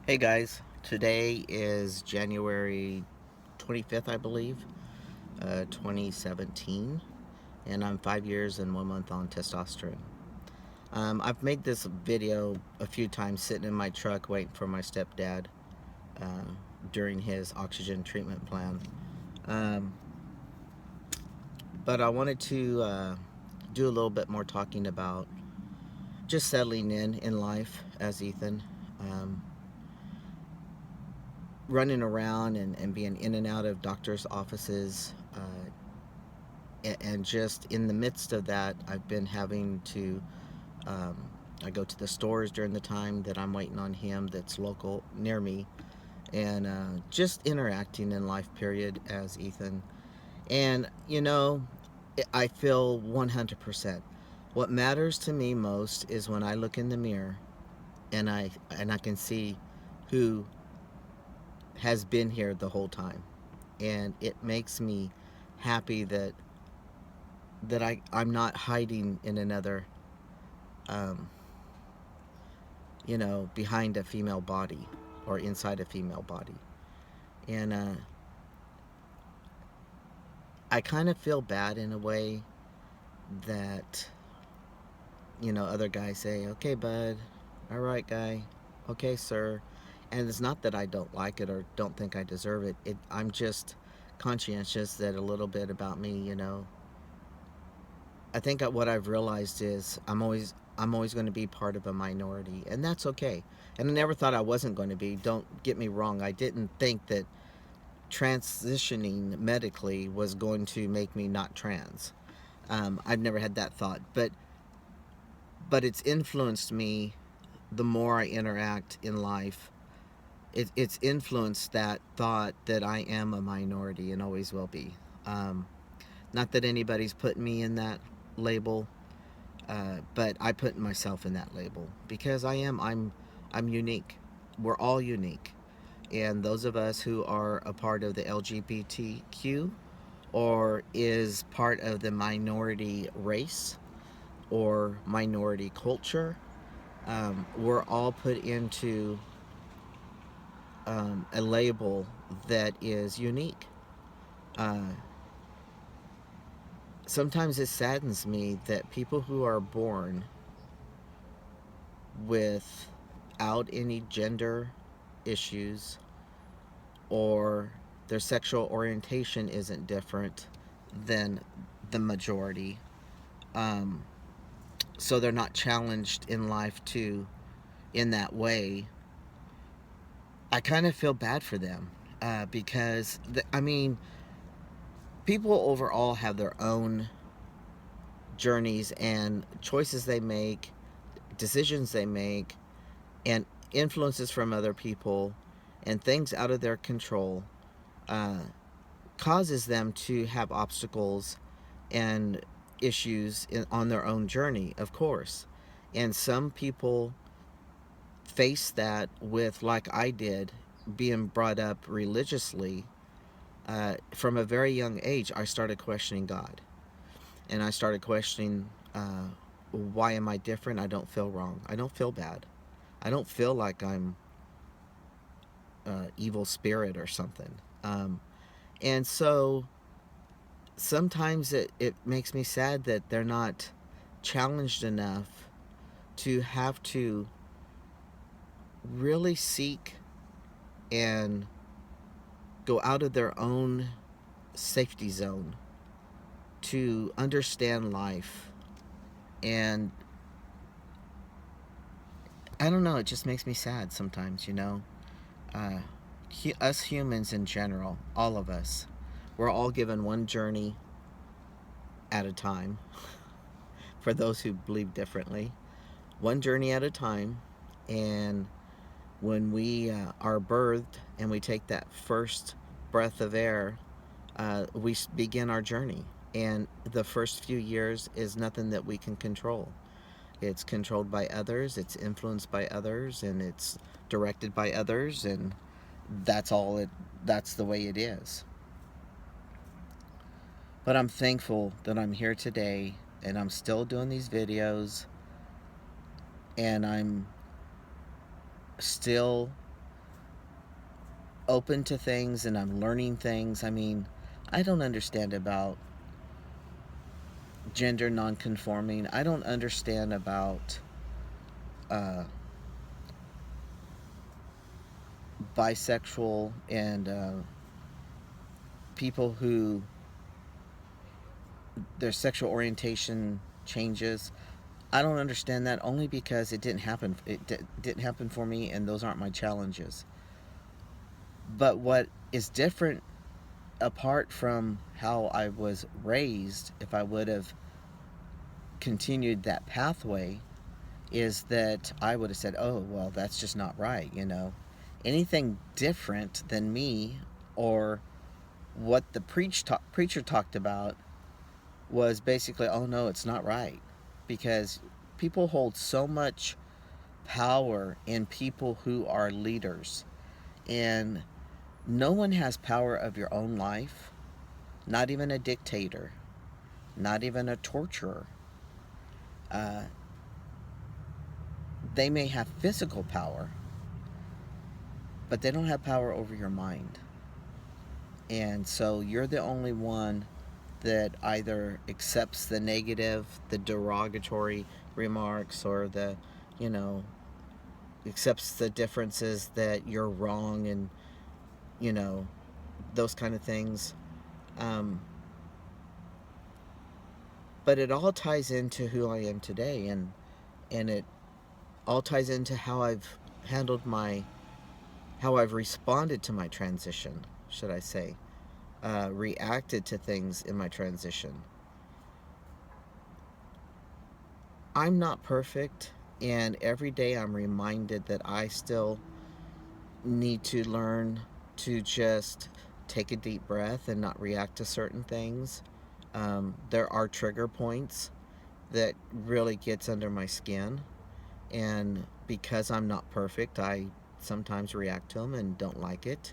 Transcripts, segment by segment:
Hey guys, today is January 25th, I believe, 2017, and I'm 5 years and 1 month on testosterone. I've made this video a few times sitting in my truck waiting for my stepdad uh, during his oxygen treatment plan. Um, but I wanted to do a little bit more talking about just settling in life as Ethan. Um, Running around and being in and out of doctors' offices, and just in the midst of that, I've been having to. Um, I go to the stores during the time that I'm waiting on him, that's local near me, and just interacting in life. Period, as Ethan, and I feel 100%. What matters to me most is when I look in the mirror and I can see who has been here the whole time, and it makes me happy that I'm not hiding in another, um, behind a female body or inside a female body. And I kind of feel bad in a way that, other guys say, okay, bud, all right, guy, okay, sir. And it's not that I don't like it or don't think I deserve it. I'm just conscientious that a little bit about me, I think what I've realized is I'm always going to be part of a minority, and that's okay. And I never thought I wasn't going to be. Don't get me wrong. I didn't think that transitioning medically was going to make me not trans. I've never had that thought, but it's influenced me the more I interact in life. It's influenced that thought that I am a minority and always will be. Um, Not that anybody's put me in that label. But I put myself in that label because I'm unique. We're all unique, and those of us who are a part of the LGBTQ or is part of the minority race or minority culture, we're all put into a label that is unique. Uh, Sometimes it saddens me that people who are born without any gender issues or their sexual orientation isn't different than the majority. Um, so they're not challenged in life to in that way. I kind of feel bad for them because I mean, people overall have their own journeys and choices they make, decisions they make, and influences from other people and things out of their control uh, causes them to have obstacles and issues on their own journey, of course. And some people face that with, like I did, being brought up religiously. From a very young age, I started questioning God. And I started questioning, why am I different? I don't feel wrong. I don't feel bad. I don't feel like I'm evil spirit or something. And so sometimes it makes me sad that they're not challenged enough to have to really seek and go out of their own safety zone to understand life. And I don't know, it just makes me sad sometimes. Uh, Us humans in general, all of us, we're all given one journey at a time. For those who believe differently, one journey at a time. And when we are birthed and we take that first breath of air, we begin our journey. And the first few years is nothing that we can control. It's controlled by others, it's influenced by others, and it's directed by others, and that's all it that's the way it is. But I'm thankful that I'm here today and I'm still doing these videos, and I'm still open to things and I'm learning things. I mean, I don't understand about gender nonconforming. I don't understand about uh, bisexual and people who their sexual orientation changes. I don't understand that only because it didn't happen. Didn't happen for me, and those aren't my challenges. But what is different, apart from how I was raised, if I would have continued that pathway, is that I would have said, "Oh, well, that's just not right." Anything different than me or what the preacher talked about was basically, "Oh no, it's not right," because people hold so much power in people who are leaders, and no one has power of your own life, not even a dictator, not even a torturer. Uh, they may have physical power, but they don't have power over your mind. And so you're the only one that either accepts the negative, the derogatory remarks, or you know, accepts the differences that you're wrong and, you know, those kind of things. Um, but it all ties into who I am today, and it all ties into how I've handled how I've responded to my transition, should I say, reacted to things in my transition. I'm not perfect, and every day I'm reminded that I still need to learn to just take a deep breath and not react to certain things. There are trigger points that really gets under my skin, and because I'm not perfect, I sometimes react to them and don't like it.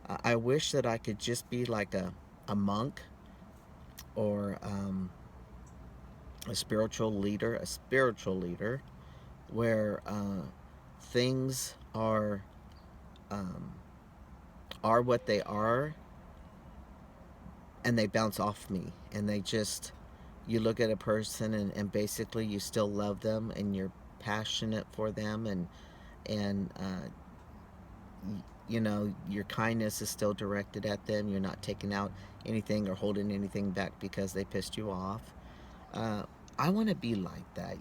I wish that I could just be like a monk or a spiritual leader, where things um, are what they are, and they bounce off me, and they just you look at a person, and basically you still love them and you're passionate for them, and your kindness is still directed at them. You're not taking out anything or holding anything back because they pissed you off. uh, I want to be like that.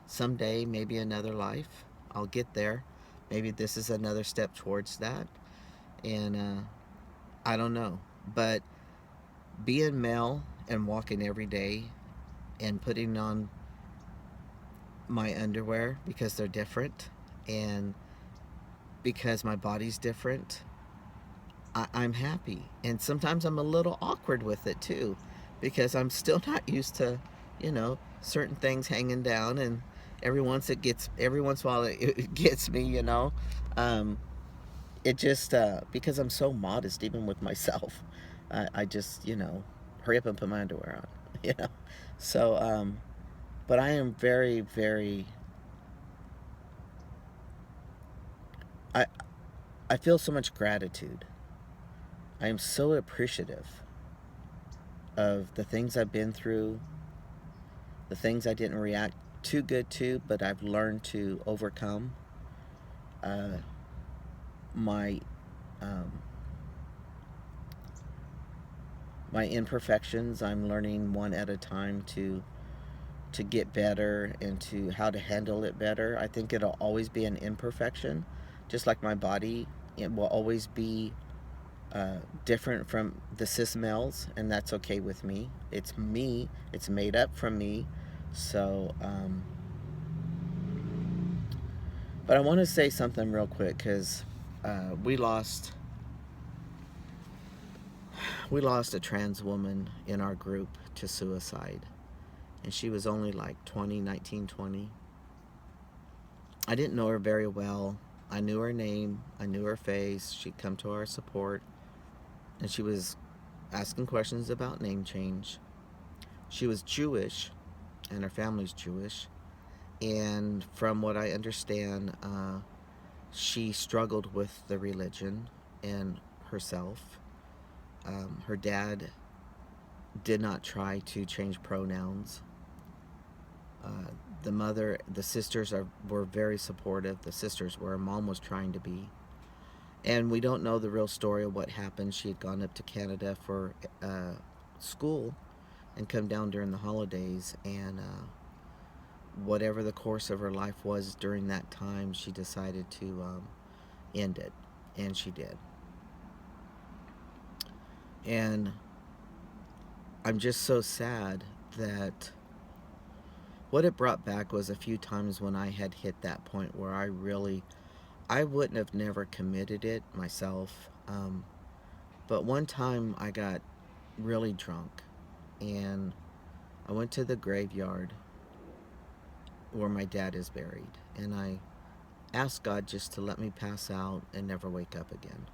Someday, maybe another life, I'll get there. Maybe this is another step towards that, and I don't know. But being male and walking every day and putting on my underwear because they're different, and because my body's different, I'm happy. And sometimes I'm a little awkward with it too, because I'm still not used to, certain things hanging down, and every once in a while it gets me. Um, it just because I'm so modest even with myself, I just hurry up and put my underwear on, you know. So, but I am very, very. I I feel so much gratitude. I am so appreciative of the things I've been through, the things I didn't react too good to, but I've learned to overcome. Uh, my um, my imperfections, I'm learning one at a time to get better and to how to handle it better. I think it'll always be an imperfection, just like my body. It will always be different from the cis males, and that's okay with me. It's me. It's made up from me. So, but I want to say something real quick because we lost a trans woman in our group to suicide, and she was only like 20, 19, 20. I didn't know her very well. I knew her name, I knew her face. She'd come to our support, and she was asking questions about name change. She was Jewish, and her family's Jewish. And from what I understand, She struggled with the religion and herself. Her dad did not try to change pronouns. Uh, the sisters were very supportive. The sisters were. Mom was trying to be. And we don't know the real story of what happened. She had gone up to Canada for school and come down during the holidays. And whatever the course of her life was during that time, she decided to end it. And she did. And I'm just so sad that what it brought back was a few times when I had hit that point where I wouldn't have never committed it myself. But one time I got really drunk and I went to the graveyard where my dad is buried, and I asked God just to let me pass out and never wake up again.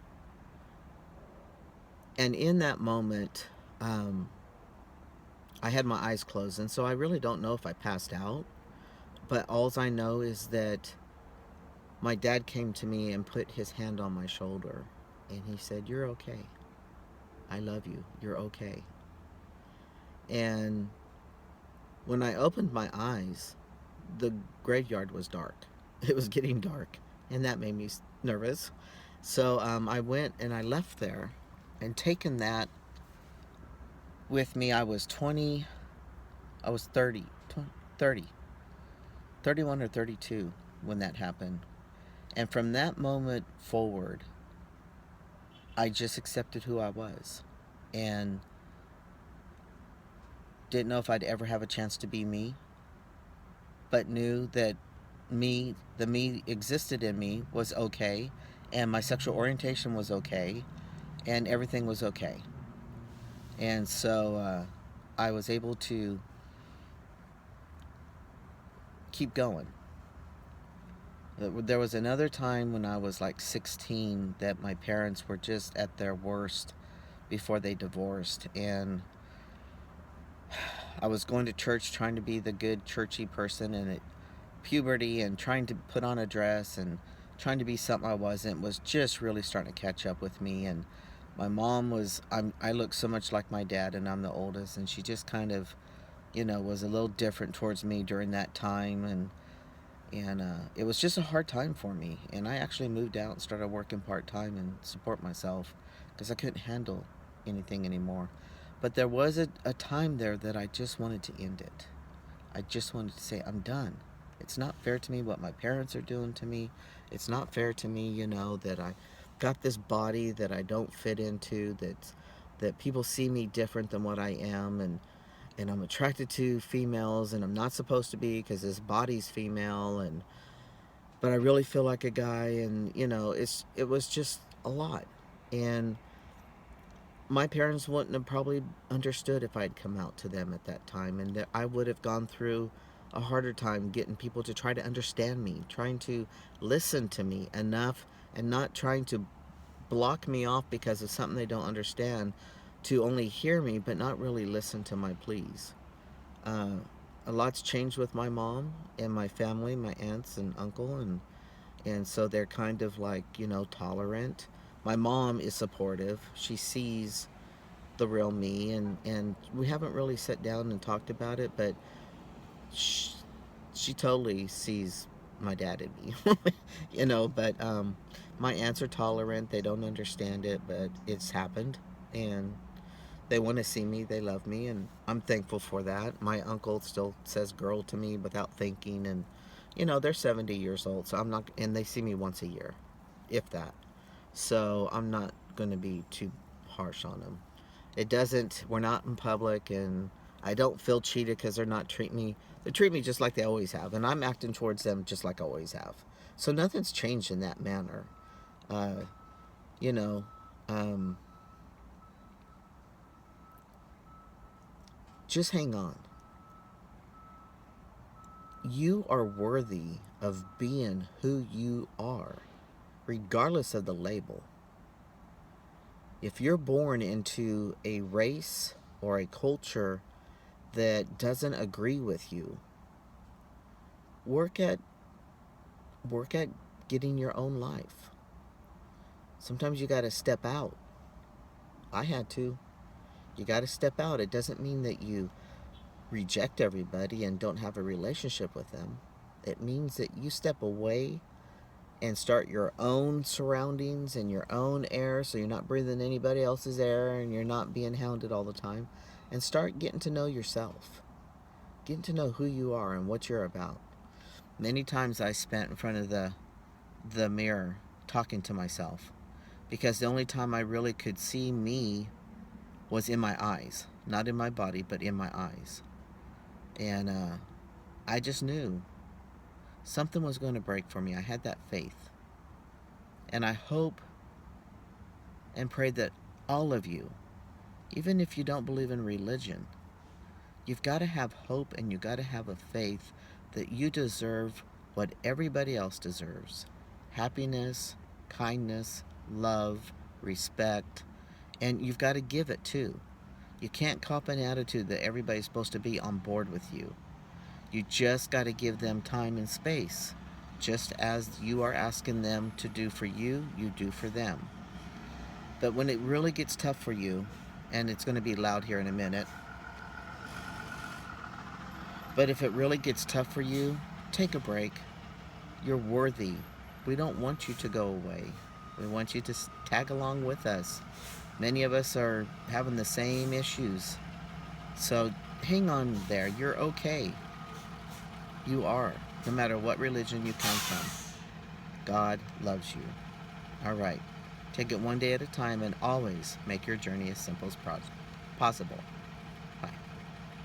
And in that moment, um, I had my eyes closed, and so I really don't know if I passed out, but all I know is that my dad came to me and put his hand on my shoulder, and he said, "You're okay. I love you. You're okay." And when I opened my eyes, the graveyard was dark. It was getting dark, and that made me nervous. So I went and I left there, and taken that with me. I was 20, I was 30, 30, 31 or 32 when that happened. And from that moment forward, I just accepted who I was and didn't know if I'd ever have a chance to be me, but knew that the me existed in me was okay, and my sexual orientation was okay, and everything was okay. And so I was able to keep going. There was another time when I was like 16 that my parents were just at their worst before they divorced, and I was going to church trying to be the good churchy person, and at puberty and trying to put on a dress and trying to be something I wasn't was just really starting to catch up with me. And my mom was I look so much like my dad, and I'm the oldest, and she just kind of, was a little different towards me during that time. And it was just a hard time for me, and I actually moved out and started working part-time and support myself because I couldn't handle anything anymore. But there was a time there that I just wanted to end it. I just wanted to say, I'm done. It's not fair to me what my parents are doing to me. It's not fair to me, that I got this body that I don't fit into, that people see me different than what I am, and I'm attracted to females, and I'm not supposed to be because this body's female, and but I really feel like a guy, and it was just a lot. And my parents wouldn't have probably understood if I'd come out to them at that time, and that I would have gone through a harder time getting people to try to understand me, trying to listen to me enough, and not trying to block me off because of something they don't understand, to only hear me but not really listen to my pleas. Uh, a lot's changed with my mom and my family, my aunts and uncle, and so they're kind of like, tolerant. My mom is supportive. She sees the real me, and we haven't really sat down and talked about it, but she, she totally sees my dad in me. But my aunts are tolerant. They don't understand it, but it's happened, and they want to see me. They love me, and I'm thankful for that. My uncle still says girl to me without thinking, and they're 70 years old, so I'm not, and they see me once a year, if that. So I'm not going to be too harsh on them. It doesn't, we're not in public, and I don't feel cheated because they treat me just like they always have, and I'm acting towards them just like I always have. So nothing's changed in that manner. Uh, you know, um, just hang on. You are worthy of being who you are, regardless of the label. If you're born into a race or a culture that doesn't agree with you, work at work at getting your own life. Sometimes you got to step out. I had to. You got to step out. It doesn't mean that you reject everybody and don't have a relationship with them. It means that you step away and start your own surroundings and your own air, so you're not breathing anybody else's air and you're not being hounded all the time, and start getting to know yourself, getting to know who you are and what you're about. Many times I spent in front of the mirror talking to myself, because the only time I really could see me was in my eyes, not in my body, but in my eyes. And I just knew something was going to break for me. I had that faith. And I hope and pray that all of you, even if you don't believe in religion, you've got to have hope and you've got to have a faith that you deserve what everybody else deserves: happiness, kindness, love, respect, and you've got to give it too. You can't cop an attitude that everybody's supposed to be on board with you. You just got to give them time and space. Just as you are asking them to do for you, you do for them. But when it really gets tough for you, and it's going to be loud here in a minute, but if it really gets tough for you, take a break. You're worthy. We don't want you to go away. We want you to tag along with us. Many of us are having the same issues. So hang on there. You're okay. You are, no matter what religion you come from. God loves you. All right. Take it one day at a time and always make your journey as simple as possible.